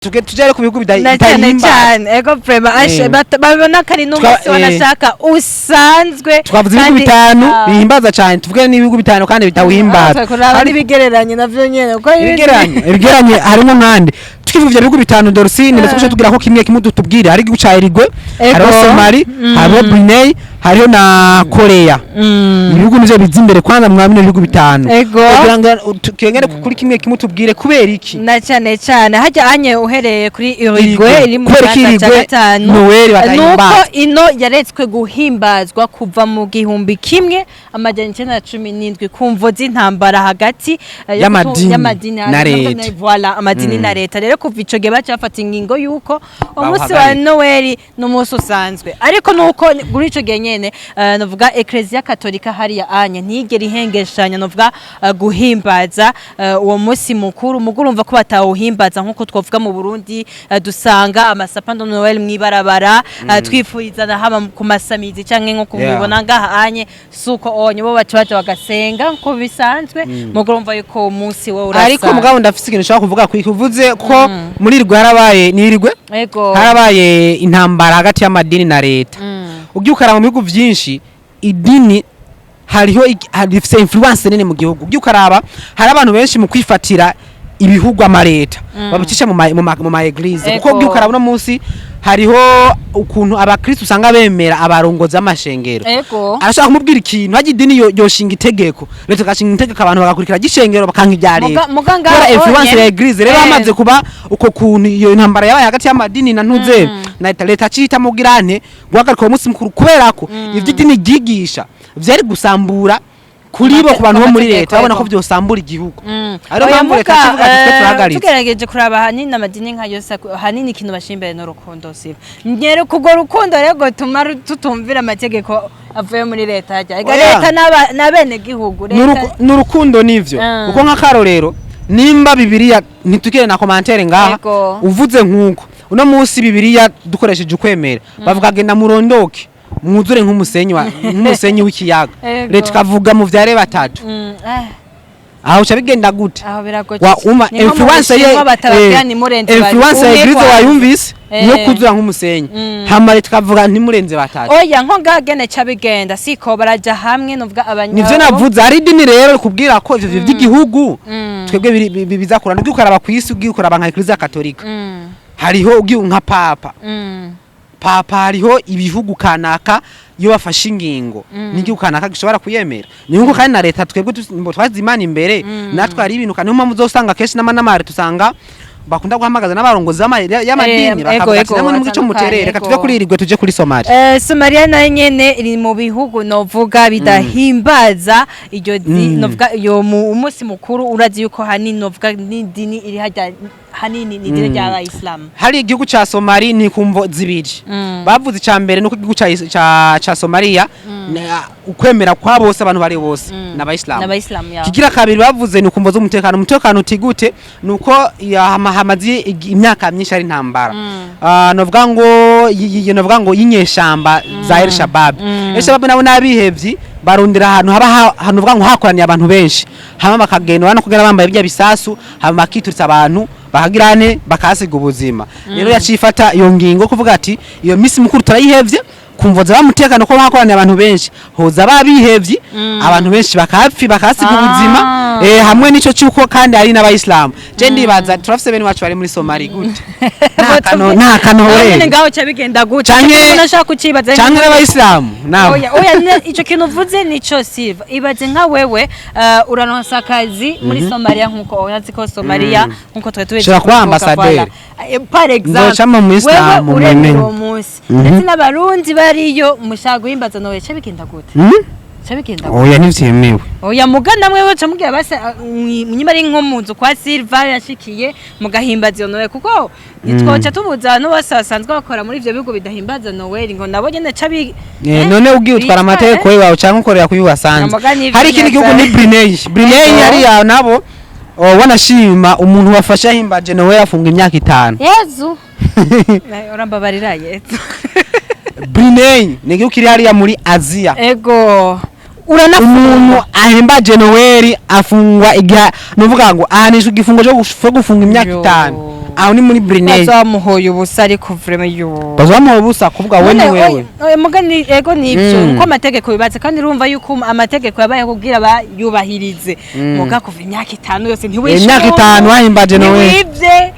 tujere ku bihugu bidahimba cyane ego prema babona kari n'umunsi wanashaka usanzwe twavuze ibihugu bitanu bihimbaza cyane tuvuge n'ibihugu bitanu kandi bitawihimbaza hari bigereranye navyo nyene uko bigereranye harimo nkande tukivuga ibihugu bitanu Dorcine ndetse tugira ko kimwe dutubwire hari igihugu ca Uruguay hariho Somali hariho Brunei hariho na Korea ibihugu nivyo bizimbere kwanza mwamine ibihugu bitanu kugira ngo tukengere kuri kimwe tubwire kubera iki na cyane hajya anye uhereye kuri Uruguay iri mu Rwanda cya gatanu nuko ino yaretswe guhimbazwa kuva mu gihumbi kimwe amajana 1917 kumvo z'intambara hagati y'amadini na leta voilà amadini na leta rero kuva ico gihe bacafata ingingo yuko umunsi wa Noel n'umunsi usanzwe ariko nuko kuri ico gihe nyene novuga Ecclesia Katolika hariya anye ntigera ihengeshanya novuga guhimbaza uwo munsi mukuru mugurumva ko batawuhimbaza nkuko twovuga mu Burundi dusanga amasapando Noel mwibarabara twifurizana haba ku masamizi canke nko kumubona ngaha anye suko onye bo bacu bagasenga nko bisanzwe mugurumva yuko umunsi wo urasa ariko mugabo ndafise ikintu nshaka kuvuga kuvuze ko muri irwe harabaye nirigwe harabaye intambara hagati y'amadini na leta ugyukara mu bihugu byinshi idini hariho rifise influence nene mu gihugu ugyukaraba hari abantu benshi mu kwifatira ibihugu amareta babicisha mu ma eglise kuko ugyukaraba no munsi hariho ukuntu abakristo usanga bemera abarongoza amashengero arashaka kumubwira ikintu haje idini yoshinga itegeko leta gashinga itegeko abantu bagakurikira gishengero bakanka ibya leta kora influence ya eglise rero amaze kuba uko kuntu iyo intambara yabaye hagati y'amadini na ntuze na leta cita mugirane guhagarika uwo munsi mukuru kubera ko ivyo idini ryigisha vyari gusambura kuri bo ku bantu bo muri leta babona ko byosambura igihugu ari mpamvu leta kivuga ati turahagaritse tugerageje kuraba hanini amadini nka yose hanini ikintu bashimbere no rukundo siba nyere kugo rukundo rego tumara tutumvira amategeko avuye muri leta hajya leta n'abene gihugu n'urukundo nivyo kuko nka karo rero nimba bibiliya nitukire na commentaire ngaha uvuze nkuko uno munsi bibiliya dukoresheje ukwemera bavuga genda murondoke mwuzure nk'umusenyi w'ikiyaga leta kavuga mu vyare batatu aho chabigenda gute aho biragoce influence ya Eglise wayumvise niyo kuzura nk'umusenyi hama leta kavuga ntimurenze batatu oya nko ngagene cabigenda siko baraja hamwe novuga abanyabo nivyo navuze ari dini rero kubwira ko ivyo by'igihugu twebwe bizakurana ugikoraba kwisi ugikoraba nka Eglise Katolika hariho ugiye nka papa hariho ibihugu kanaka yo bafashe ingingo n'igihugu kanaka gishobora kuyemera niho kandi na leta twebwe twazimana imbere natwe ari ibintu kandi mpamvu uzosanga keshi n'amare tusanga bakunda guhamagaza n'abarongozi y'amadini bakavuga namwe n'umuco muterere reka tuve kuri irigwe tuje kuri Somalia. Somalia na nyene iri mu bihugu novuga bidahimbaza iryo novuga yo umunsi mukuru urazi yuko hanini novuga n'idini iri hajya hanini ni idini rya Islam. Hari igihugu ca Somalia ni kumvo zibiri bavuze icambere nuko igihugu ca Somalia ukwemera kwa bose abantu bari bose n'abayislam kigira kabiri bavuze ni kumvo z'umutekano utigute nuko hamazi imyaka myinshi ari ntambara novuga ngo yinyeshamba za El-Shabaab nabo nabihevyi barundira ahantu haba hanuvuga ngo hakoraniye abantu benshi hama bakagenda bana kugera bambaye ibya bisasu hama bakituritsa abantu bahagirane bakasiga ubuzima rero yacifata iyo ngingo kuvuga ati iyo misi mukuru turayihevye kumvoza bamutekano ko hakoraniye abantu benshi hoza babihevye abantu benshi bakasiga ubuzima hamwe nico cyuko kandi ari n'abayislam je ndibaza turafise bene wacu bari muri Somalia gute nta kano hore ngaho cyabigenda gute nashaka kucibaza cyangwa n'abayislam nawe oya ico kintu uvuze nico Silva ibaze nka wewe uranonsa akazi muri Somalia nkuko unazi ko Somalia nkuko twetwe shaka kwa ambassadeur par exemple wewe uwo munsi ndetse n'abarundi bariyo mushaka guhimbaza nawe cyabigenda gute oya nivyemewe oya mugana mwewe camubwira base munyima ari nko munzu kwa Silva yashikiye mugahimbaza Noel kuko nitwoca tubuza no basasanzwe bakora muri ivyo bigo bidahimbaza Noel ngo nabo nyene cabi none ugiye utwara amateko wawe cyangwa ukorera kuyubasanzwe hari ikindi gihugu ni Brunei yari ya nabo wanashima umuntu wafasha himbaje Noel afunga imyaka 5 Yezu orambabarira Yezu Brunei ni gihugu kiri hariya muri Asia ego umuntu ahimbaje Noel afungwa igihe nuvuga ngo ahanishwe igifungo cyo gufunga imyaka 5 aho ni muri Brunei bazamuhoye ubusa ariko vraiment yo bazamuhoye ubusa kuvuga we ni wewe mugani ego nivyo uko amategeko bibatse kandi urumva yuko amategeko yabaye kugira bayubahirize muga kuva imyaka 5 yose ntiwishe imyaka 5 wahimbaje Noel wivye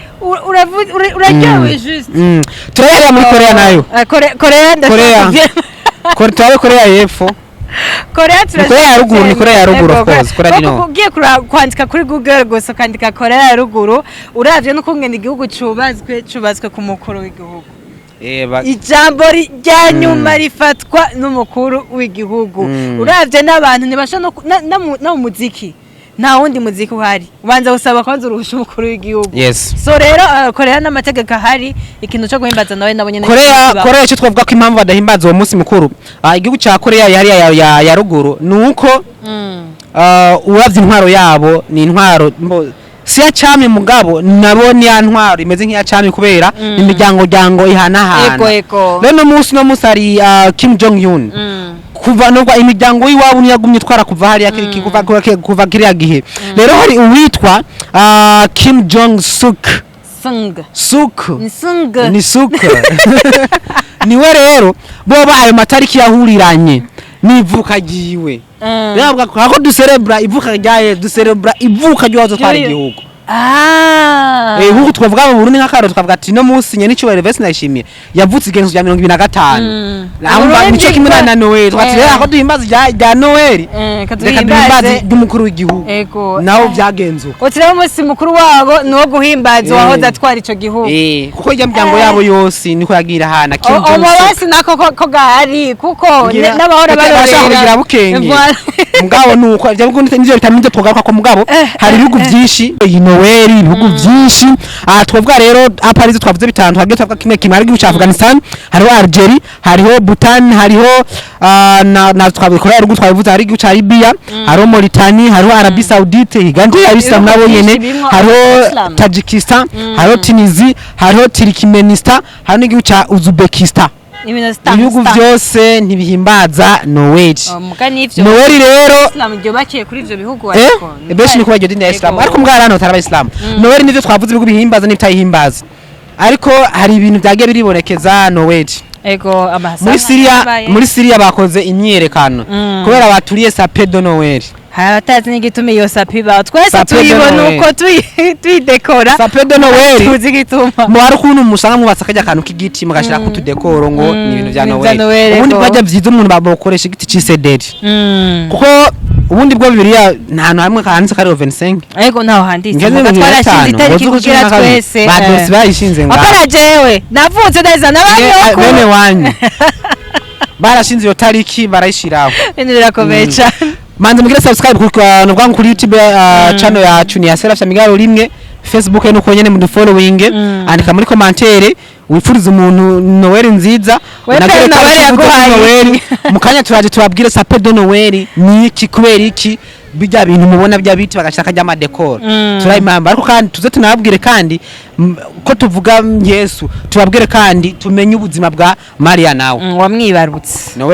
uraryowe juste turaya muri Korea nayo Korea Korea Korea y'epfo Korea ya ruguru ni Korea ya ruguru of course Korea dino ugiye kwandika kuri Google gusa kandika Korea ya ruguru uravye no kungena igihugu cubazwe ku mukuru w'igihugu ijambo rya nyuma rifatwa n'umukuru w'igihugu uravye n'abantu nibasha no muziki nta wundi muziki uhari ubanza gusaba kwanza uruhusha umukuru w'igihugu so rero Korea n'amategeko ahari ikintu cyo guhimbaza nawe nabonye Korea cyo twavuga ko impamvu badahimbaza uwo munsi mukuru igihugu cya Korea yari ya ruguru nuko uravye intwaro yabo ni intwaro si ya cyami mugabo nabone ya ntwaro imeze nk'iya cyami kubera imiryango ihanahana rero no munsi ari Kim Jong Un kuva nubwo imiryango y'iwabo niyagumye twara kuva hari kuva kiriya gihe rero hari uwitwa Kim Jong Suk ni Suk niwe rero bo bahaye matariki yahuriranye nivuka giwe nabwo ko duserebra ivuka ryaye duserebra ivuka ryazo twari igihugu huko twavuga mu Burundi nk'akaro twavuga ati no munsi nyene cyubahiro Vesi Ndayishimiye yavutse igenzo rya 2025 namba nico kimwe na Noel twati rero aho duhimbaza rya Noel reka duhimbaze by'umukuru w'igihugu naho byagenzo otire munsi mukuru wabo no guhimbaza wahoze atwara ico gihugu kuko ijya muryango yabo yose niko yagira hana Kim Jong Un basi nako ko gahari kuko n'abahora barorera bukenge mugabo nuko ibyo bugundi nivyo bitamije tugaruka ko mugabo hari ibihugu byinshi Noel ibihugu byinshi twavuga rero aparizo twavuze bitanu twagiye twavuga kimwe kimari gihugu cya Afghanistan hariho Algeria hariho Bhutan hariho na twabikora ruguru twavuze hari gihugu cya Libya hariho Mauritania hariho Arabie Saoudite higanje abislam nabo nyene hariho Tajikistan hariho Tunisia hariho Turkmenistan hariho n'igihugu cya Uzbekistan ibihugu byose ntibihimbaza Noel Noel rero Islam ryo bakiye kuri ivyo bihugu ariko beshi ni kuba ryo dini ya Islam ariko mwarano taraba Islam Noel nivyo twavuze ibihugu bihimbaza n'ibitayihimbaza ariko hari ibintu byagiye biribonekeza Noel muri Syria bakoze imyerekano kubera baturiye sapedo Noel hatazi n'igituma iyo sapiba twese tuyibona uko tuyidekora sapedo Noel tuzi gituma mu hari kuntu musanga mubatsa kajya kantu k'igiti mugashira ku tudekoro ngo ni ibintu bya Noel ubundi bajya byiza umuntu bakoresha igiti c'isederi kuko ubundi bwo Bibiliya nta hamwe kanze kari 25 ariko naho handitse twarashinze itariki kugira twese badose bayishinze ngo apara jewe navutse neza nabanye bene wanyu barashinze iyo tariki barayishiraho ibintu birakomeye cyane manze mugire subscribe kuri YouTube channel yacu ni ya Serafya Migaro rimwe Facebook nuko nyene mu following andika muri commentaire wifuriza umuntu Noel nziza nagere Noel mukanya turaje tubabwire sapedo Noel ni iki kubera iki bijya bintu mubona bya biti bagashaka kajya ama decor turayimamba ariko kandi tuze tunababwire kandi ko tuvuga Yesu tubabwire kandi tumenye ubuzima bwa Maria nawe wamwibarutse Noel